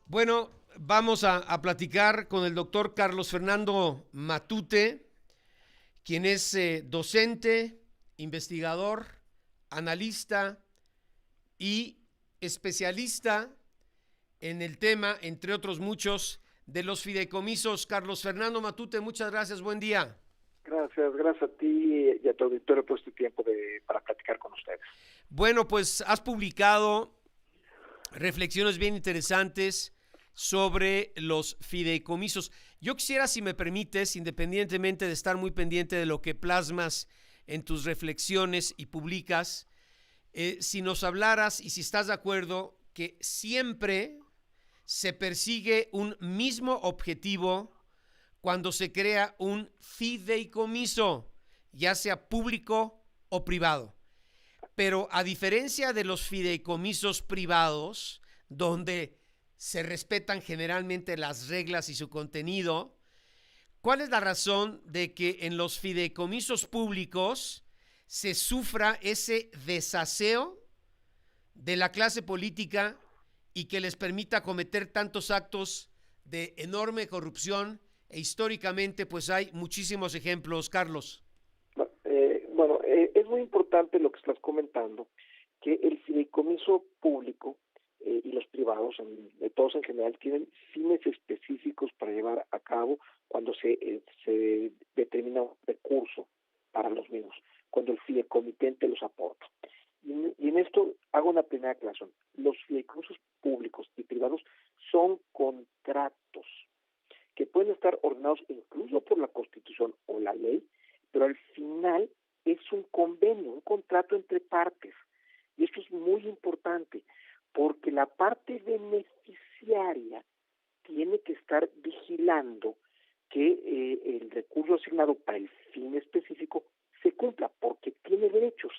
Bueno, vamos a platicar con el doctor Carlos Fernando Matute, quien es docente, investigador, analista y especialista en el tema, entre otros muchos, de los fideicomisos. Carlos Fernando Matute, muchas gracias, buen día. Gracias a ti y a tu auditorio por este tiempo para platicar con ustedes. Bueno, pues has publicado reflexiones bien interesantes sobre los fideicomisos. Yo quisiera, si me permites, independientemente de estar muy pendiente de lo que plasmas en tus reflexiones y publicas, si nos hablaras y si estás de acuerdo que siempre se persigue un mismo objetivo cuando se crea un fideicomiso, ya sea público o privado. Pero a diferencia de los fideicomisos privados, donde se respetan generalmente las reglas y su contenido, ¿cuál es la razón de que en los fideicomisos públicos se sufra ese desaseo de la clase política y que les permita cometer tantos actos de enorme corrupción? E históricamente pues hay muchísimos ejemplos, Carlos. Es muy importante lo que estás comentando, que el fideicomiso público y los privados, todos en general, tienen fines específicos para llevar a cabo cuando se determina un recurso para los mismos, cuando el fideicomitente los aporta. Y en esto hago una primera aclaración. Los fideicomisos públicos y privados son contratos que pueden estar ordenados incluso por la Constitución o la ley, pero al final es un convenio, un contrato entre partes. Y esto es muy importante, porque la parte beneficiaria tiene que estar vigilando que el recurso asignado para el fin específico se cumpla, porque tiene derechos.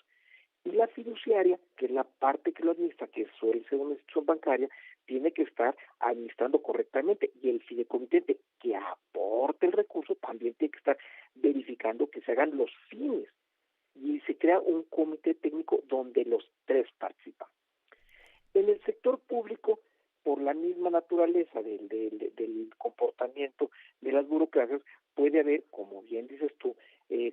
Y la fiduciaria, que es la parte que lo administra, que suele ser una institución bancaria, tiene que estar administrando correctamente. Y el fideicomitente que aporte el recurso también tiene que estar verificando que se hagan los fines. Y se crea un comité técnico donde los tres participan. En el sector público, por la misma naturaleza del comportamiento de las burocracias, puede haber, como bien dices tú,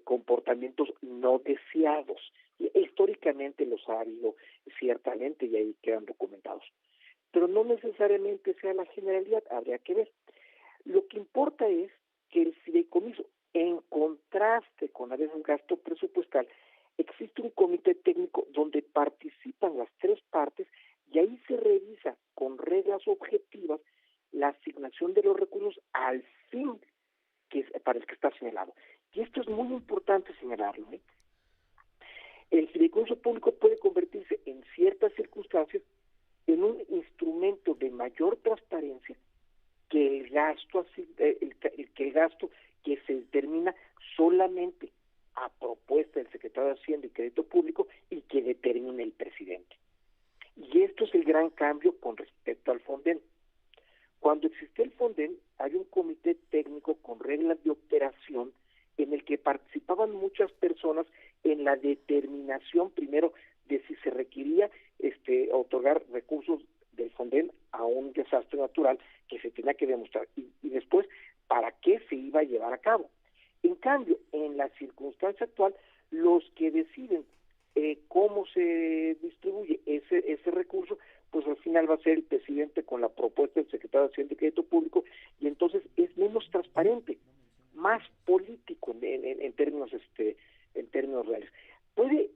comportamientos no deseados. Y históricamente los ha habido, ciertamente, y ahí quedan documentados. Pero no necesariamente sea la generalidad, habría que ver. Lo que importa es que el fideicomiso, en contraste con a veces gasto presupuestal, existe un comité técnico donde participan las tres partes y ahí se revisa con reglas objetivas la asignación de los recursos al fin para el que está señalado. Y esto es muy importante señalarlo. El fideicomiso público puede convertirse en ciertas circunstancias en un instrumento de mayor transparencia que el gasto que se determina solamente a propuesta del secretario de Hacienda y Crédito Público y que determina el presidente. Y esto es el gran cambio con respecto al Fonden. Cuando existió el Fonden, hay un comité técnico con reglas de operación en el que participaban muchas personas en la determinación, primero, de si se requería otorgar recursos del Fonden a un desastre natural que se tenía que demostrar, y después, para qué se iba a llevar a cabo. En cambio, en la circunstancia actual, los que deciden cómo se distribuye ese recurso, pues al final va a ser el presidente con la propuesta del secretario de Hacienda y Crédito Público, y entonces es menos transparente, más político en términos reales. Puede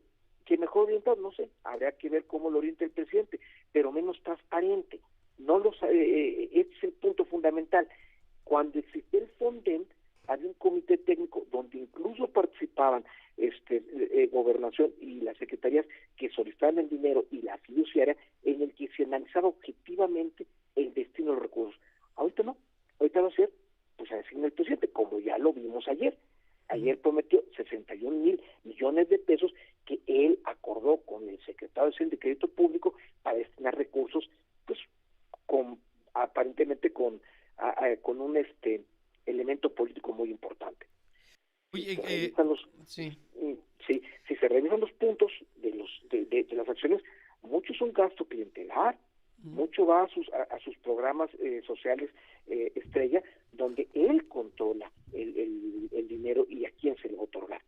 que mejor orientado, no sé, habría que ver cómo lo orienta el presidente, pero menos transparente. Este es el punto fundamental. Cuando existía el Fonden, había un comité técnico donde incluso participaban Gobernación y las secretarías que solicitaban el dinero y la fiduciaria, en el que se analizaba objetivamente el destino de los recursos. Ahorita no, ahorita va a ser, pues asigna el presidente, como ya lo vimos ayer. Ayer prometió 61 mil millones de pesos que él acordó con el secretario de Hacienda y Crédito Público para destinar recursos, pues aparentemente con un elemento político muy importante. Si Oye, se revisan los sí. si se revisan los puntos de las acciones, muchos son gasto clientelar, mucho va a sus programas sociales estrella, donde él controla el dinero y a quién se le va a otorgar.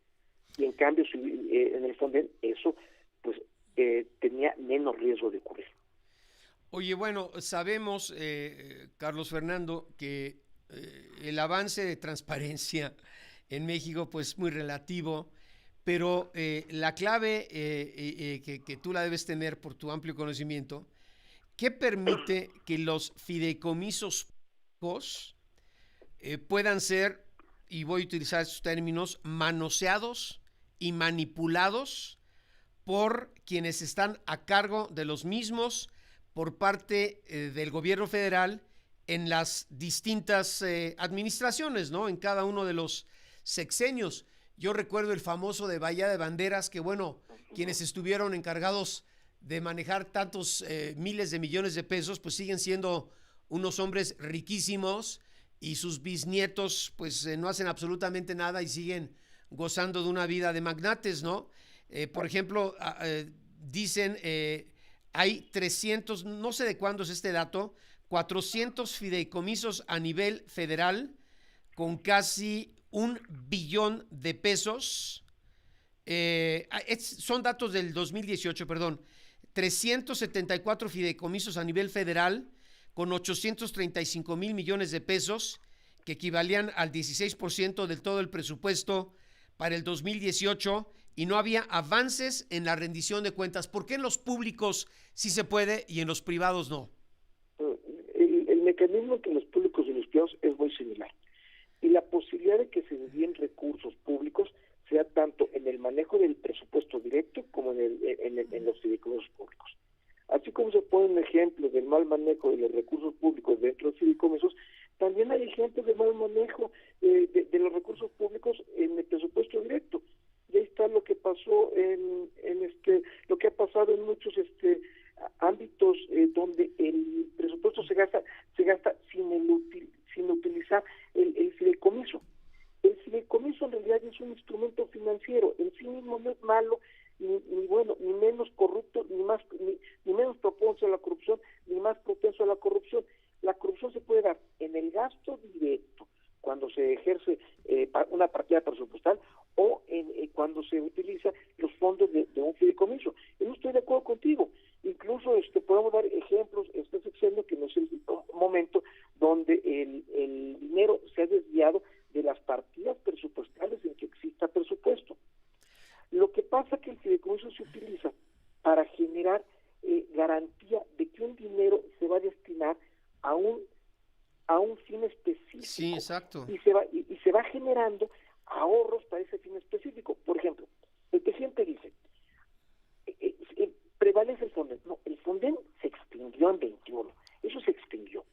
Y en cambio, en el Fonden, eso pues tenía menos riesgo de ocurrir. Oye, bueno, sabemos, Carlos Fernando, que el avance de transparencia en México pues muy relativo, pero la clave que tú la debes tener por tu amplio conocimiento, ¿qué permite que los fideicomisos públicos puedan ser, y voy a utilizar estos términos, manoseados y manipulados por quienes están a cargo de los mismos por parte del gobierno federal en las distintas administraciones, ¿no? En cada uno de los sexenios. Yo recuerdo el famoso de Bahía de Banderas, que bueno, quienes estuvieron encargados de manejar tantos miles de millones de pesos, pues siguen siendo unos hombres riquísimos y sus bisnietos pues no hacen absolutamente nada y siguen gozando de una vida de magnates, ¿no? Por ejemplo, dicen, hay 300, no sé de cuándo es este dato, 400 fideicomisos a nivel federal con casi 1 billón de pesos. Son datos del 2018, perdón. 374 fideicomisos a nivel federal con 835 mil millones de pesos, que equivalían al 16% del todo el presupuesto para el 2018, y no había avances en la rendición de cuentas. ¿Por qué en los públicos sí se puede y en los privados no? El mecanismo entre los públicos y los privados es muy similar. Y la posibilidad de que se desvíen recursos públicos sea tanto en el manejo del presupuesto directo como en los fideicomisos públicos. Así como se pone un ejemplo del mal manejo de los recursos públicos dentro de los fideicomisos, también hay ejemplos de mal manejo de los recursos públicos en el presupuesto directo. Y ahí está lo que pasó lo que ha pasado en muchos ámbitos donde el presupuesto se gasta sin utilizar el fideicomiso. El fideicomiso en realidad es un instrumento financiero, en sí mismo no es malo, ni bueno, ni menos corrupto, ni menos propenso a la corrupción, ni más propenso a la corrupción. La corrupción se puede dar en el gasto directo, cuando se ejerce una partida presupuestal, o cuando se utiliza los fondos de un fideicomiso. Y no estoy de acuerdo contigo. Incluso podemos dar ejemplos, este sexenio, que no es el momento, donde el dinero se ha desviado de las partidas presupuestales en que exista presupuesto. Lo que pasa es que el fideicomiso se utiliza para generar garantía de que un dinero se va a destinar a un fin específico. Sí, exacto. Y se va generando ahorros para ese fin específico. Por ejemplo, el presidente dice, prevalece el Fonden. No, el Fonden se extinguió en 21. Eso se extinguió.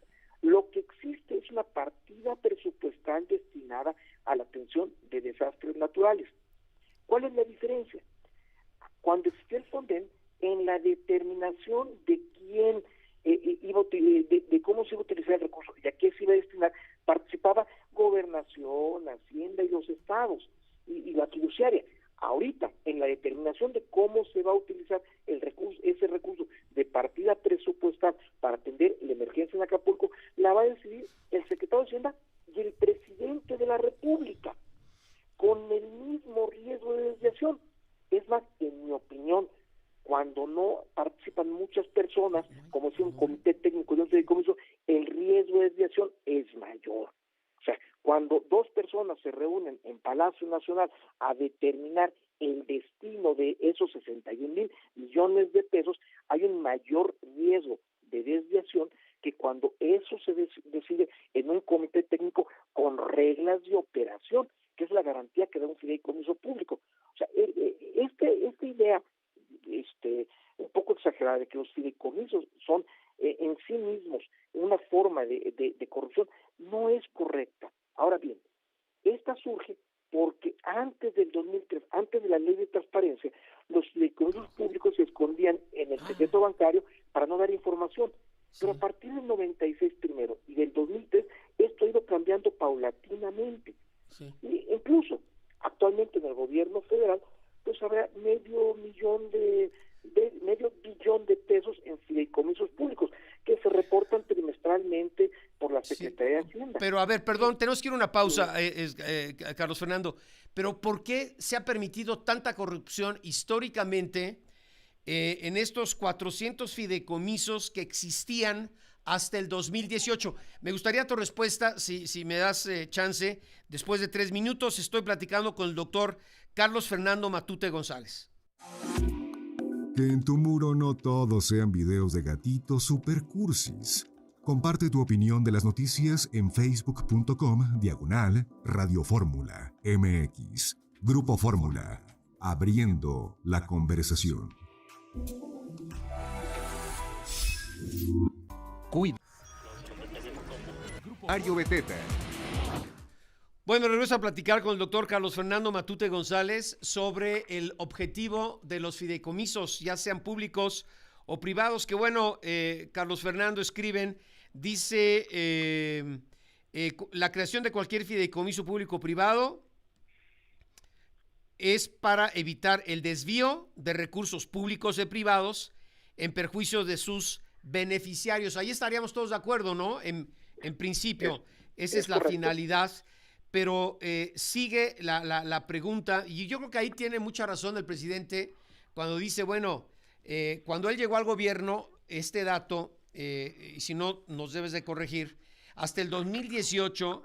Lo que existe es una partida presupuestal destinada a la atención de desastres naturales. ¿Cuál es la diferencia? Cuando existía el Fonden, en la determinación de quién de cómo se iba a utilizar el recurso y a qué se iba a destinar, participaba Gobernación, Hacienda y los estados y la fiduciaria. Ahorita, en la determinación de cómo se va a utilizar ese recurso de partida presupuestal para atender la emergencia en Acapulco, la va a decidir el secretario de Hacienda y el presidente de la República, con el mismo riesgo de desviación. Es más, en mi opinión, cuando no participan muchas personas, como si un comité técnico de un fideicomiso, el riesgo de desviación es mayor. O sea, cuando dos personas se reúnen en Palacio Nacional a determinar el destino de esos 61 mil millones de pesos, hay un mayor riesgo de desviación que cuando eso se decide en un comité técnico con reglas de operación, que es la garantía que da un fideicomiso público. O sea, esta idea un poco exagerada de que los fideicomisos son en sí mismos una forma de corrupción no es correcta. Ahora bien, esta surge porque antes del 2003, antes de la ley de transparencia, los fideicomisos públicos se escondían en el secreto bancario para no dar información. Pero a partir del 96 primero y del 2003, esto ha ido cambiando paulatinamente. Sí. Y incluso, actualmente en el gobierno federal, pues habrá medio billón de pesos en fideicomisos públicos, por la Secretaría de Hacienda. Pero a ver, perdón, tenemos que ir a una pausa, Carlos Fernando, pero ¿por qué se ha permitido tanta corrupción históricamente en estos 400 fideicomisos que existían hasta el 2018? Me gustaría tu respuesta, si me das chance. Después de 3 minutos estoy platicando con el doctor Carlos Fernando Matute González. Que en tu muro no todos sean videos de gatitos super cursis. Comparte tu opinión de las noticias en facebook.com/Radio Fórmula MX. Grupo Fórmula, abriendo la conversación. Cuida. Mario Beteta. Bueno, regreso a platicar con el doctor Carlos Fernando Matute González sobre el objetivo de los fideicomisos, ya sean públicos o privados, que bueno, Carlos Fernando dice, la creación de cualquier fideicomiso público o privado es para evitar el desvío de recursos públicos y privados en perjuicio de sus beneficiarios. Ahí estaríamos todos de acuerdo, ¿no? En principio, esa es la finalidad. Pero sigue la pregunta, y yo creo que ahí tiene mucha razón el presidente cuando dice, bueno, cuando él llegó al gobierno, este dato, y si no nos debes de corregir, hasta el 2018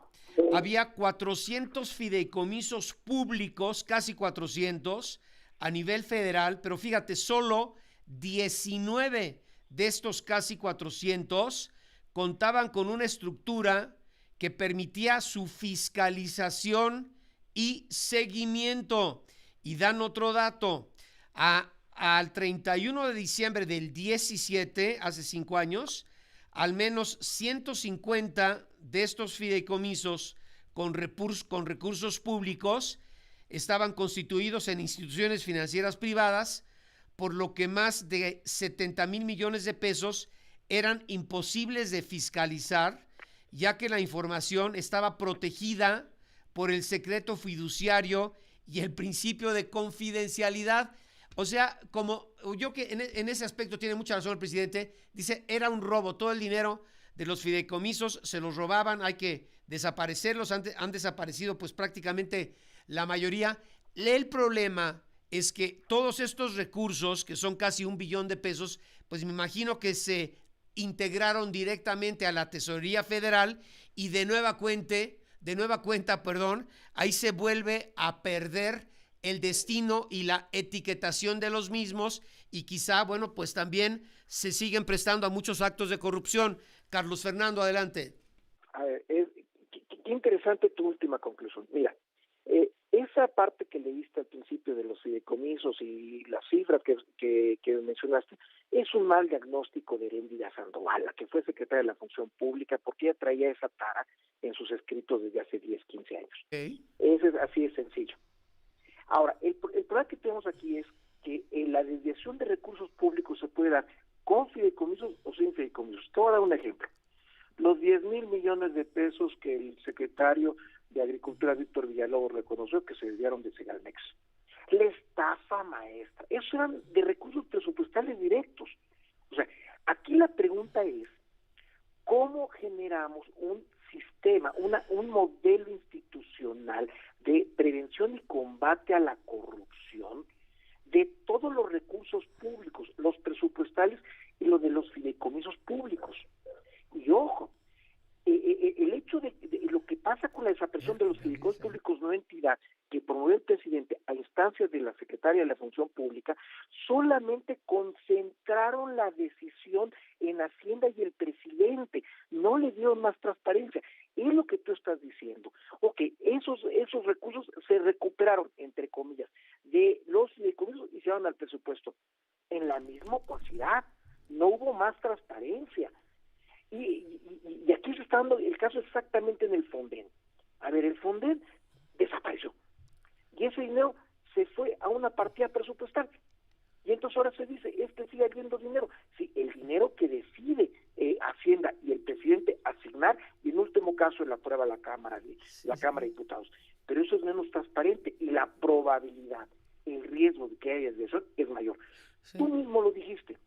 había 400 fideicomisos públicos, casi 400, a nivel federal, pero fíjate, solo 19 de estos casi 400 contaban con una estructura que permitía su fiscalización y seguimiento. Y dan otro dato. Al 31 de diciembre del 17, hace 5 años, al menos 150 de estos fideicomisos con recursos públicos estaban constituidos en instituciones financieras privadas, por lo que más de 70,000 millones de pesos eran imposibles de fiscalizar, ya que la información estaba protegida por el secreto fiduciario y el principio de confidencialidad. O sea, como yo que en ese aspecto tiene mucha razón el presidente, dice, era un robo, todo el dinero de los fideicomisos se los robaban, hay que desaparecerlos, han desaparecido pues prácticamente la mayoría. El problema es que todos estos recursos, que son casi 1 billón de pesos, pues me imagino que se integraron directamente a la Tesorería Federal y de nueva cuenta, ahí se vuelve a perder el destino y la etiquetación de los mismos, y quizá, bueno, pues también se siguen prestando a muchos actos de corrupción. Carlos Fernando, adelante. A ver, qué interesante tu última conclusión. Mira, esa parte que leíste al principio de los fideicomisos y las cifras que mencionaste es un mal diagnóstico de Heréndira Sandoval, la que fue secretaria de la Función Pública, porque ella traía esa tara en sus escritos desde hace 10, 15 años. Okay. Así de sencillo. Ahora, el problema que tenemos aquí es que la desviación de recursos públicos se puede dar con fideicomisos o sin fideicomisos. Te voy a dar un ejemplo. Los 10,000 millones de pesos que el secretario de Agricultura, Víctor Villalobos, reconoció que se desviaron de Segalmex. La estafa maestra. Esos eran de recursos presupuestales directos. O sea, aquí la pregunta es, ¿cómo generamos un sistema, un modelo institucional de prevención y combate a la corrupción de todos los recursos públicos, los presupuestales y los de los fideicomisos públicos? Y ojo, el hecho de lo que pasa con la desaparición de los fideicomisos públicos no entidad que promovió el presidente a instancias de la Secretaría de la Función Pública, solamente concentraron la decisión en Hacienda y el presidente, no le dieron más transparencia. Es lo que tú estás diciendo. Ok, esos recursos se recuperaron, entre comillas, de los fideicomisos y se llevaron al presupuesto. En la misma opacidad, no hubo más transparencia. Y aquí se está dando el caso exactamente en el Fonden. A ver, el Fonden desapareció. Y ese dinero se fue a una partida presupuestal. Y entonces ahora se dice, sigue habiendo dinero. Sí, el dinero que decide Hacienda y el presidente asignar, y en último caso la prueba la Cámara de Diputados. Pero eso es menos transparente y la probabilidad, el riesgo de que haya desviación es mayor. Sí. Tú mismo lo dijiste.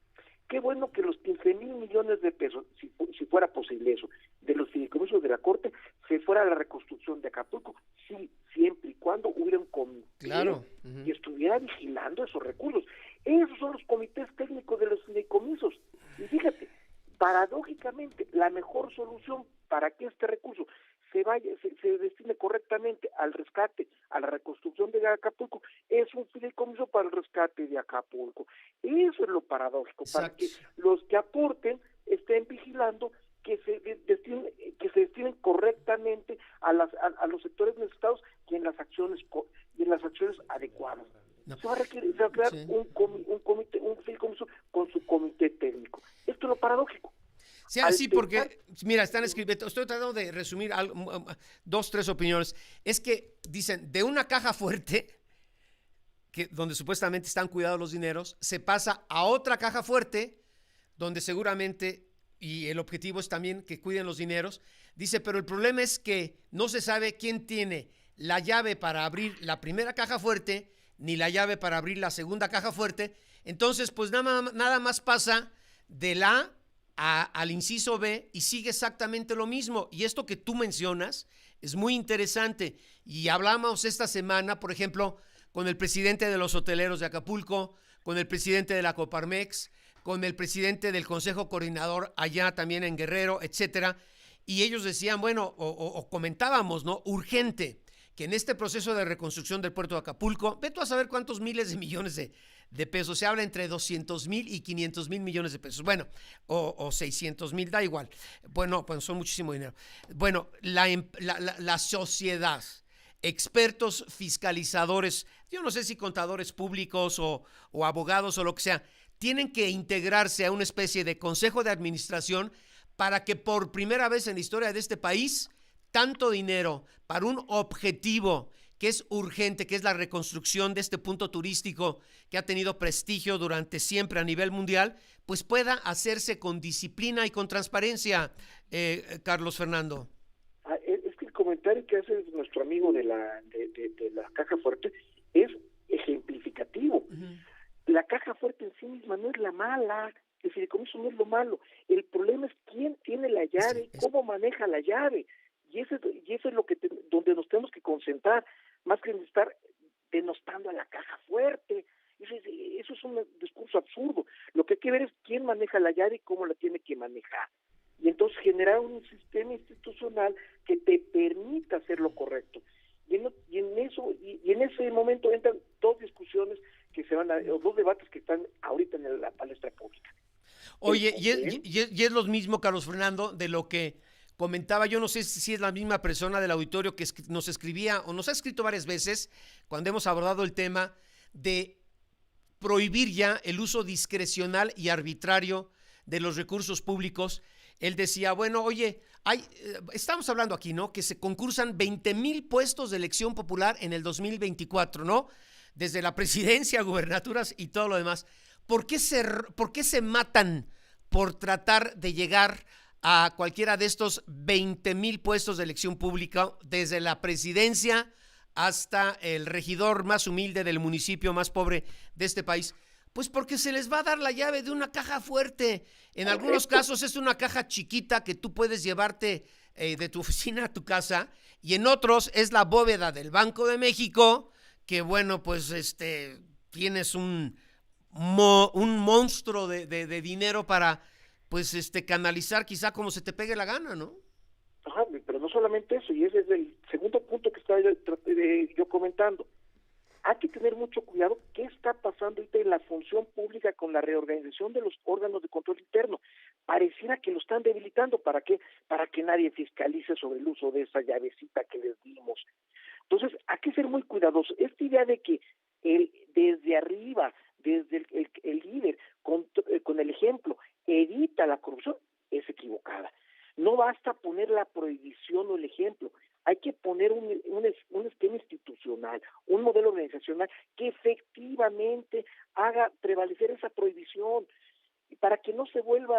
Qué bueno que los 15,000 millones de pesos, si fuera posible eso, de los fideicomisos de la Corte, se fuera a la reconstrucción de Acapulco, sí, siempre y cuando hubiera un comité Claro. y estuviera vigilando esos recursos. Esos son los comités técnicos de los fideicomisos. Y fíjate, paradójicamente, la mejor solución para que este recurso se destine correctamente al rescate, a la reconstrucción de Acapulco, es un fideicomiso para el rescate de Acapulco. Eso es lo paradójico, para que los que aporten estén vigilando que se destinen correctamente a los sectores necesitados y en las acciones adecuadas. No. Se va a crear Sí. un fideicomiso con su comité técnico. Esto es lo paradójico. Sí, así porque, mira, están escribiendo, estoy tratando de resumir 2, 3 opiniones. Es que dicen, de una caja fuerte, donde supuestamente están cuidados los dineros, se pasa a otra caja fuerte, donde seguramente, y el objetivo es también que cuiden los dineros. Dice, pero el problema es que no se sabe quién tiene la llave para abrir la primera caja fuerte, ni la llave para abrir la segunda caja fuerte. Entonces, pues nada más pasa de la al inciso B y sigue exactamente lo mismo. Y esto que tú mencionas es muy interesante. Y hablamos esta semana, por ejemplo, con el presidente de los hoteleros de Acapulco, con el presidente de la Coparmex, con el presidente del Consejo Coordinador allá también en Guerrero, etcétera. Y ellos decían, bueno, o comentábamos, ¿no? Urgente, que en este proceso de reconstrucción del puerto de Acapulco, ve tú a saber cuántos miles de millones de pesos, se habla entre 200,000 y 500,000 millones de pesos, bueno, o 600,000, da igual, bueno, pues son muchísimo dinero. Bueno, la sociedad, expertos fiscalizadores, yo no sé si contadores públicos o abogados o lo que sea, tienen que integrarse a una especie de consejo de administración para que por primera vez en la historia de este país, tanto dinero para un objetivo que es urgente, que es la reconstrucción de este punto turístico que ha tenido prestigio durante siempre a nivel mundial, pues pueda hacerse con disciplina y con transparencia, Carlos Fernando. Es que el comentario que hace nuestro amigo de la caja fuerte es ejemplificativo. Uh-huh. La caja fuerte en sí misma no es la mala, el fideicomiso no es lo malo. El problema es quién tiene la llave, cómo maneja la llave. Y eso es lo que donde nos tenemos que concentrar, más que estar denostando a la caja fuerte. Eso es un discurso absurdo. Lo que hay que ver es quién maneja la llave y cómo la tiene que manejar. Y entonces generar un sistema institucional que te permita hacer lo correcto. Y en ese momento entran dos discusiones que se van a, los dos debates que están ahorita en la palestra pública. Oye, y es lo mismo, Carlos Fernando, de lo que comentaba, yo no sé si es la misma persona del auditorio que nos escribía o nos ha escrito varias veces cuando hemos abordado el tema de prohibir ya el uso discrecional y arbitrario de los recursos públicos. Él decía, bueno, oye, estamos hablando aquí, ¿no? Que se concursan 20,000 puestos de elección popular en el 2024, ¿no? Desde la presidencia, gubernaturas y todo lo demás. ¿Por qué se matan por tratar de llegar a cualquiera de estos 20,000 puestos de elección pública, desde la presidencia hasta el regidor más humilde del municipio más pobre de este país? Pues porque se les va a dar la llave de una caja fuerte. En algunos casos es una caja chiquita que tú puedes llevarte de tu oficina a tu casa, y en otros es la bóveda del Banco de México, que bueno, pues tienes un monstruo de dinero para pues canalizar quizá como se te pegue la gana, ¿no? Ajá, pero no solamente eso, y ese es el segundo punto que estaba yo comentando. Hay que tener mucho cuidado qué está pasando ahorita en la función pública con la reorganización de los órganos de control interno. Pareciera que lo están debilitando. ¿Para qué? Para que nadie fiscalice sobre el uso de esa llavecita que les dimos. Entonces, hay que ser muy cuidadosos. Esta idea de que desde arriba, desde el líder, con el ejemplo, evita la corrupción, es equivocada. No basta poner la prohibición o el ejemplo. Hay que poner un esquema institucional, un modelo organizacional que efectivamente haga prevalecer esa prohibición, para que no se vuelva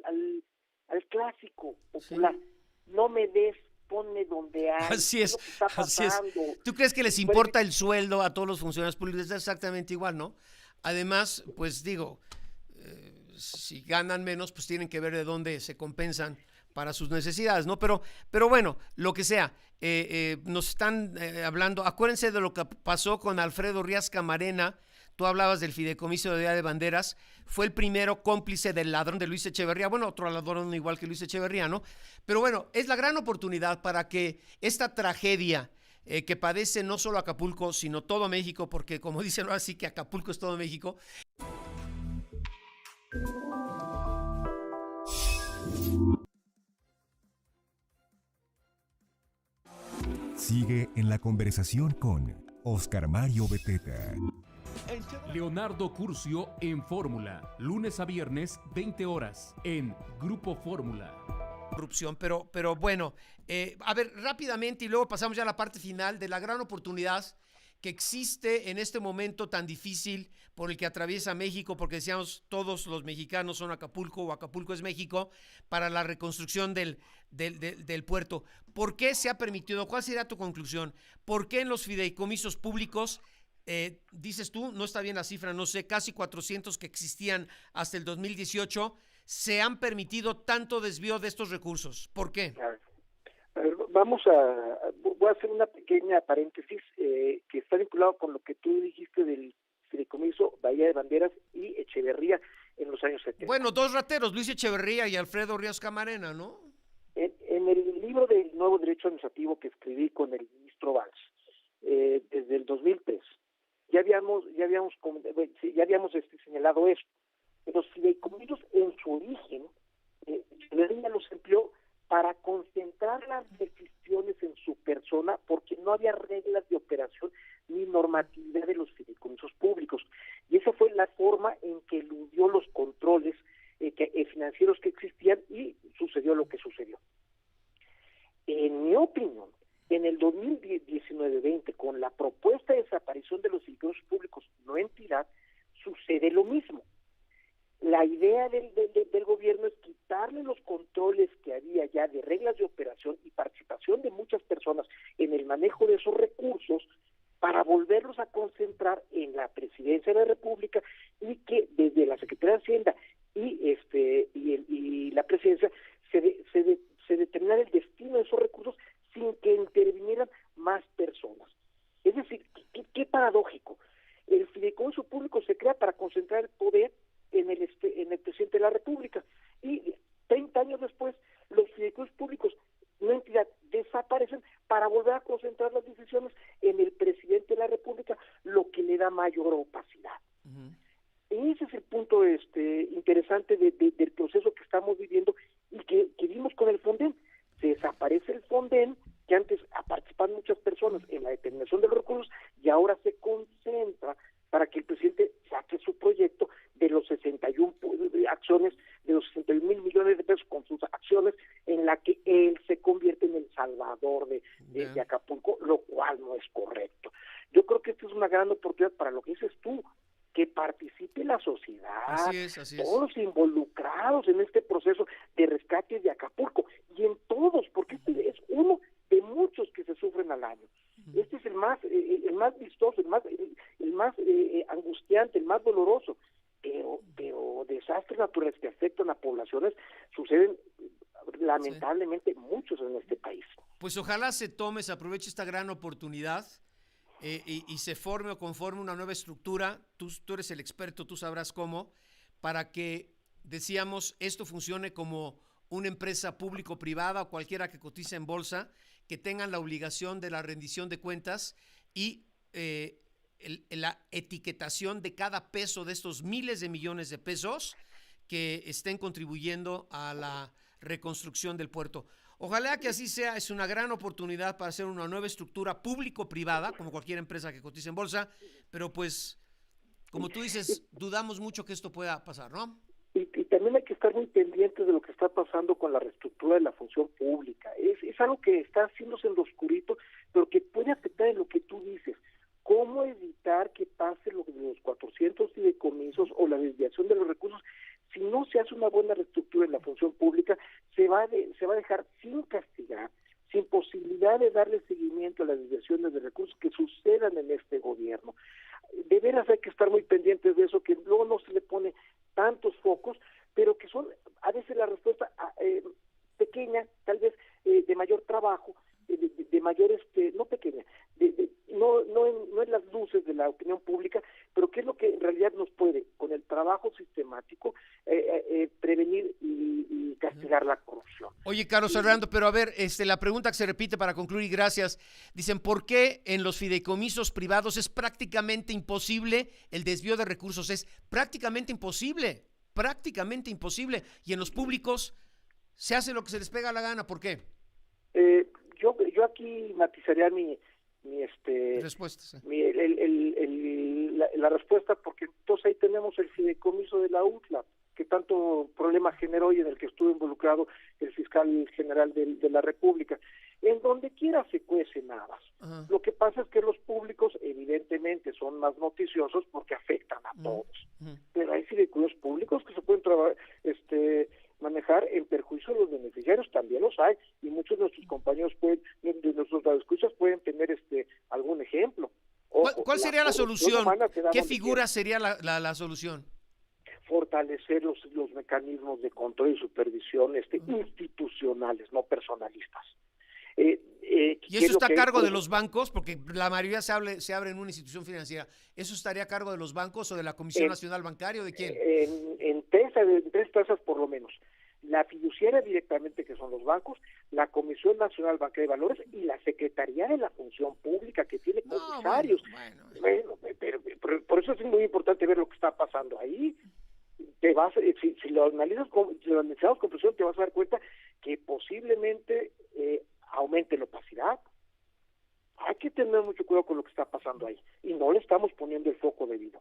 al clásico popular. Sí. No me des, ponme donde hay. Así es, así es. ¿Tú crees que les importa el sueldo a todos los funcionarios públicos? Es exactamente igual, ¿no? Además, pues digo, si ganan menos, pues tienen que ver de dónde se compensan para sus necesidades, ¿no? Pero bueno, lo que sea, nos están hablando, acuérdense de lo que pasó con Alfredo Rías Camarena. Tú hablabas del fideicomiso de Día de Banderas, fue el primero cómplice del ladrón de Luis Echeverría, bueno, otro ladrón igual que Luis Echeverría, ¿no? Pero bueno, es la gran oportunidad para que esta tragedia que padece no solo Acapulco, sino todo México, porque como dicen ahora sí que Acapulco es todo México. Sigue en la conversación con Oscar Mario Beteta. Leonardo Curcio en Fórmula, lunes a viernes, 20 horas, en Grupo Fórmula. Corrupción, pero bueno, a ver, rápidamente y luego pasamos ya a la parte final de la gran oportunidad que existe en este momento tan difícil por el que atraviesa México, porque decíamos todos los mexicanos son Acapulco o Acapulco es México, para la reconstrucción del puerto. ¿Por qué se ha permitido? ¿Cuál sería tu conclusión? ¿Por qué en los fideicomisos públicos, dices tú, no está bien la cifra, no sé, casi 400 que existían hasta el 2018, se han permitido tanto desvío de estos recursos? ¿Por qué? A ver, voy a hacer una pequeña paréntesis que está vinculado con lo que tú dijiste del fideicomiso Bahía de Banderas y Echeverría en los años 70. Bueno, dos rateros, Luis Echeverría y Alfredo Ríos Camarena, ¿no? En el libro del Nuevo Derecho Administrativo que escribí con el ministro Valls, desde el 2003, ya habíamos señalado esto. Los fideicomisos en su origen, Echeverría los empleó para concentrar las decisiones en su persona, porque no había reglas de operación ni normatividad de los fideicomisos públicos. Y esa fue la forma en que eludió los controles financieros que existían y sucedió lo que sucedió. En mi opinión, en el 2019-20, con la propuesta de desaparición de los fideicomisos públicos no entidad, sucede lo mismo. La idea del gobierno es quitarle los controles que había ya de reglas de operación y participación de muchas personas en el manejo de esos recursos para volverlos a concentrar en la Presidencia de la República y que desde la Secretaría de Hacienda y la Presidencia se determinara el destino de esos recursos sin que intervinieran más personas. Es decir, qué paradójico. El fideicomiso público se crea para concentrar el poder en el presidente de la República y 30 años después los fideicomisos públicos no entidad desaparecen para volver a concentrar las decisiones en el presidente de la República, lo que le da mayor opacidad. Uh-huh. Ese es el punto interesante del proceso que estamos viviendo y que vimos con el Fonden. Se desaparece el Fonden, que antes participaban muchas personas en la determinación de los recursos, y ahora se concentra para que el presidente saque su proyecto de los 61 acciones, de los 61 mil millones de pesos con sus acciones, en la que él se convierte en el salvador de Acapulco, lo cual no es correcto. Yo creo que esta es una gran oportunidad para lo que dices tú, que participe la sociedad, así es. Todos los involucrados en este proceso de rescate de Acapulco, y en todos, porque este es uno de muchos que se sufren al año. Este es el más vistoso, el más angustiante, el más doloroso, pero desastres naturales que afectan a poblaciones suceden lamentablemente muchos en este país. Pues ojalá se aproveche esta gran oportunidad y se forme o conforme una nueva estructura. Tú eres el experto, tú sabrás cómo, para que, decíamos, esto funcione como una empresa público-privada o cualquiera que cotice en bolsa, que tengan la obligación de la rendición de cuentas y la etiquetación de cada peso de estos miles de millones de pesos que estén contribuyendo a la reconstrucción del puerto. Ojalá que así sea. Es una gran oportunidad para hacer una nueva estructura público-privada, como cualquier empresa que cotice en bolsa, pero pues, como tú dices, dudamos mucho que esto pueda pasar, ¿no? Y también hay que estar muy pendientes de lo que está pasando con la reestructura de la función pública. Es algo que está haciéndose en lo oscurito, pero que puede afectar en lo que tú dices. ¿Cómo evitar que pase lo de los 400 fideicomisos o la desviación de los recursos? Si no se hace una buena reestructura en la función pública, se va a dejar sin castigar, sin posibilidad de darle seguimiento a las desviaciones de recursos que sucedan en este gobierno. De veras hay que estar muy pendientes de eso, que luego no se le pone tantos focos, pero que son a veces la respuesta pequeña, tal vez de mayor trabajo, de mayor, no pequeña, no en las luces de la opinión pública, pero que es lo que en realidad nos puede, con el trabajo sistemático, prevenir y castigar la corrupción. Oye, Carlos Fernando, pero a ver, la pregunta que se repite para concluir, y gracias, dicen, ¿por qué en los fideicomisos privados es prácticamente imposible el desvío de recursos? Es prácticamente imposible, y en los públicos se hace lo que se les pega la gana. ¿Por qué? Yo aquí matizaría mi respuesta, sí. La respuesta, porque entonces ahí tenemos el fideicomiso de la UTLA, que tanto problema generó y en el que estuvo involucrado el fiscal general de la República. En donde quiera se cuecen habas. Uh-huh. Lo que pasa es que los públicos evidentemente son más noticiosos porque afectan a todos. Uh-huh. Pero hay fideicomisos públicos que se pueden manejar en perjuicio de los beneficiarios, también los hay, y muchos de nuestros compañeros de nuestros radioescuchas pueden tener algún ejemplo. ¿Cuál sería la solución? ¿Qué figura sería la solución? Fortalecer los mecanismos de control y supervisión institucionales, no personalistas. ¿Y eso está a cargo de los bancos? Porque la mayoría se abre en una institución financiera. ¿Eso estaría a cargo de los bancos o de la Comisión Nacional Bancaria o de quién? En tres tasas por lo menos. La fiduciaria directamente, que son los bancos, la Comisión Nacional Bancaria de Valores y la Secretaría de la Función Pública, que tiene comisarios. Bueno, pero por eso es muy importante ver lo que está pasando ahí. Si lo analizamos con precisión, te vas a dar cuenta que posiblemente aumente la opacidad. Hay que tener mucho cuidado con lo que está pasando ahí y no le estamos poniendo el foco debido.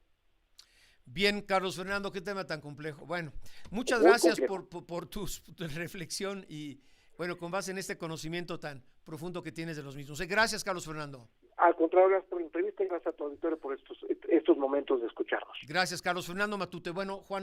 Bien, Carlos Fernando, qué tema tan complejo. Bueno, muchas gracias por tu reflexión y, bueno, con base en este conocimiento tan profundo que tienes de los mismos. Gracias, Carlos Fernando. Al contrario, gracias por la entrevista y gracias a tu auditorio por estos momentos de escucharnos. Gracias, Carlos Fernando Matute. Bueno, Juan.